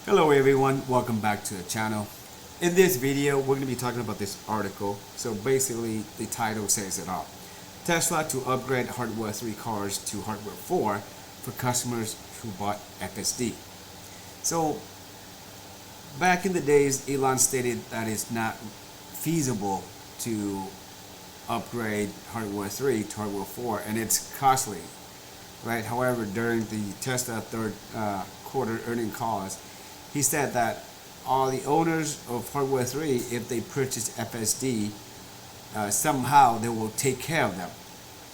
Hello everyone, welcome back to the channel. In this video, we're going to be talking about this article. So basically, the title says it all. Tesla to upgrade Hardware 3 cars to Hardware 4 for customers who bought FSD. So back in the days, Elon stated that it's not feasible to upgrade Hardware 3 to Hardware 4 and it's costly, right? However, during the Tesla third quarter earning calls, he said that all the owners of Hardware 3, if they purchase FSD, somehow they will take care of them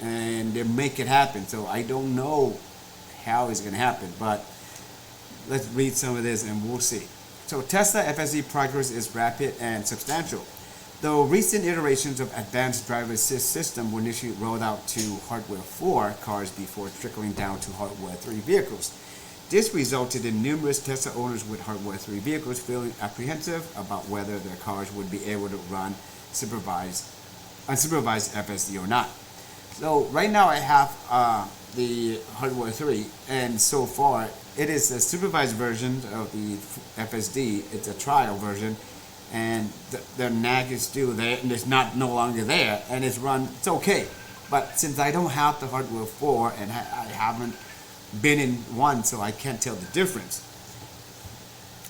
and they make it happen. So I don't know how it's going to happen, but let's read some of this and we'll see. So Tesla FSD progress is rapid and substantial. Though recent iterations of advanced driver assist system were initially rolled out to Hardware 4 cars before trickling down to Hardware 3 vehicles. This resulted in numerous Tesla owners with Hardware 3 vehicles feeling apprehensive about whether their cars would be able to run unsupervised FSD or not. So right now I have the Hardware 3, and so far it is a supervised version of the FSD. It's a trial version, and the nag is still there, and it's no longer there, and it's okay. But since I don't have the Hardware 4 and I haven't been in one, so I can't tell the difference,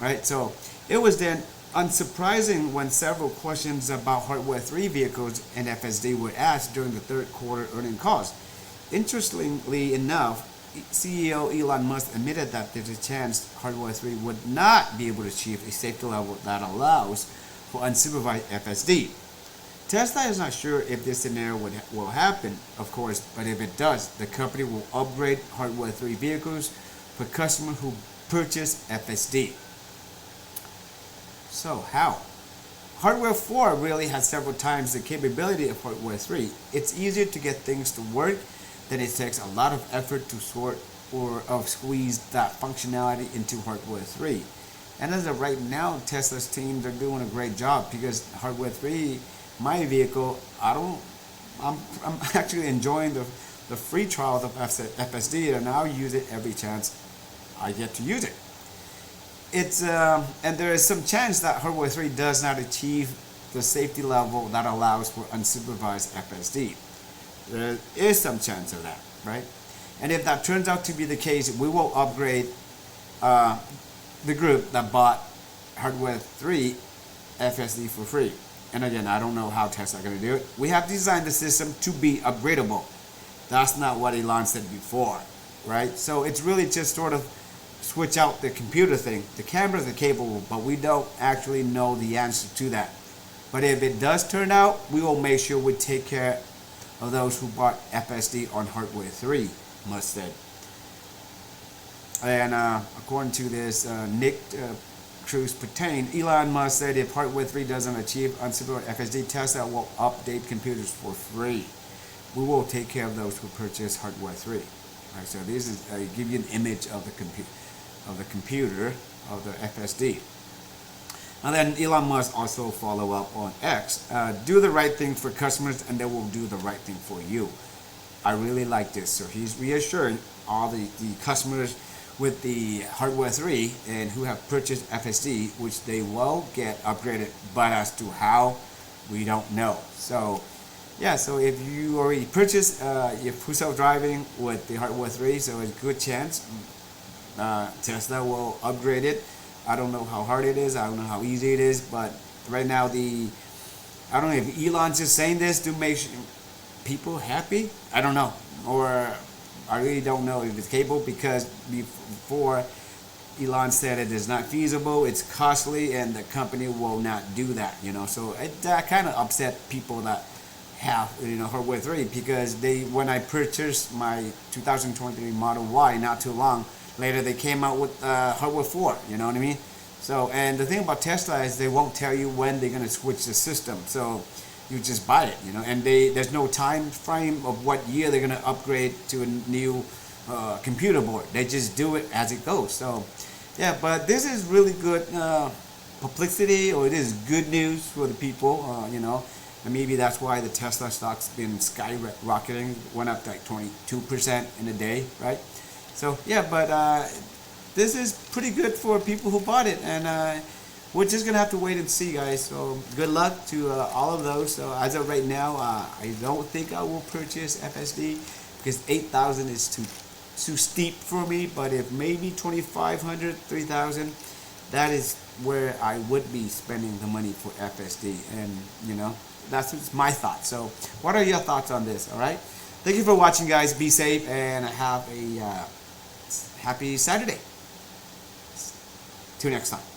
right? So it was then unsurprising when several questions about Hardware 3 vehicles and FSD were asked during the third quarter earnings calls. Interestingly enough, CEO Elon Musk admitted that there's a chance Hardware 3 would not be able to achieve a safety level that allows for unsupervised FSD. Tesla is not sure if this scenario will happen, of course, but if it does, the company will upgrade Hardware 3 vehicles for customers who purchase FSD. So how? Hardware 4 really has several times the capability of Hardware 3. It's easier to get things to work than it takes a lot of effort to sort or squeeze that functionality into Hardware 3. And as of right now, Tesla's teams are doing a great job because Hardware 3, my vehicle, I'm actually enjoying the free trial of FSD, and I'll use it every chance I get to use it. It's and there is some chance that Hardware 3 does not achieve the safety level that allows for unsupervised FSD. There is some chance of that, right? And if that turns out to be the case, we will upgrade the group that bought Hardware 3 FSD for free. And again, I don't know how Tesla are going to do it. We have designed the system to be upgradable. That's not what Elon said before, right? So it's really just sort of switch out the computer thing. The cameras are capable, but we don't actually know the answer to that. But if it does turn out, we will make sure we take care of those who bought FSD on Hardware 3, Musk said. And according to this, Nick Cruz pertain, Elon Musk said if Hardware 3 doesn't achieve unsupervised FSD, Tesla will update computers for free. We will take care of those who purchase Hardware 3. Right, so this is give you an image of the computer of the FSD. And then Elon Musk also follow up on X. Do the right thing for customers and they will do the right thing for you. I really like this. So he's reassuring all the customers with the Hardware 3 and who have purchased FSD, which they will get upgraded, but as to how, we don't know. So yeah, so if you already purchased your full self-driving with the Hardware 3, so it's a good chance Tesla will upgrade it. I don't know how hard it is, I don't know how easy it is, but right now I don't know if Elon's just saying this to make people happy, I don't know, or I really don't know if it's capable, because before Elon said it is not feasible, it's costly, and the company will not do that, so that kind of upset people that have Hardware 3, because when I purchased my 2023 Model Y not too long later, they came out with Hardware 4, you know what I mean? So, and the thing about Tesla is they won't tell you when they're going to switch the system, so you just buy it, and there's no time frame of what year they're going to upgrade to a new computer board. They just do it as it goes. So yeah, but this is really good publicity, or it is good news for the people, and maybe that's why the Tesla stock's been skyrocketing, went up like 22% in a day, right? So yeah, but this is pretty good for people who bought it, and we're just gonna have to wait and see, guys. So good luck to all of those. So as of right now, I don't think I will purchase FSD because 8,000 is too steep for me. But if maybe 2,500, 3,000, that is where I would be spending the money for FSD. And you know, that's just my thoughts. So what are your thoughts on this? All right. Thank you for watching, guys. Be safe and have a happy Saturday. Till next time.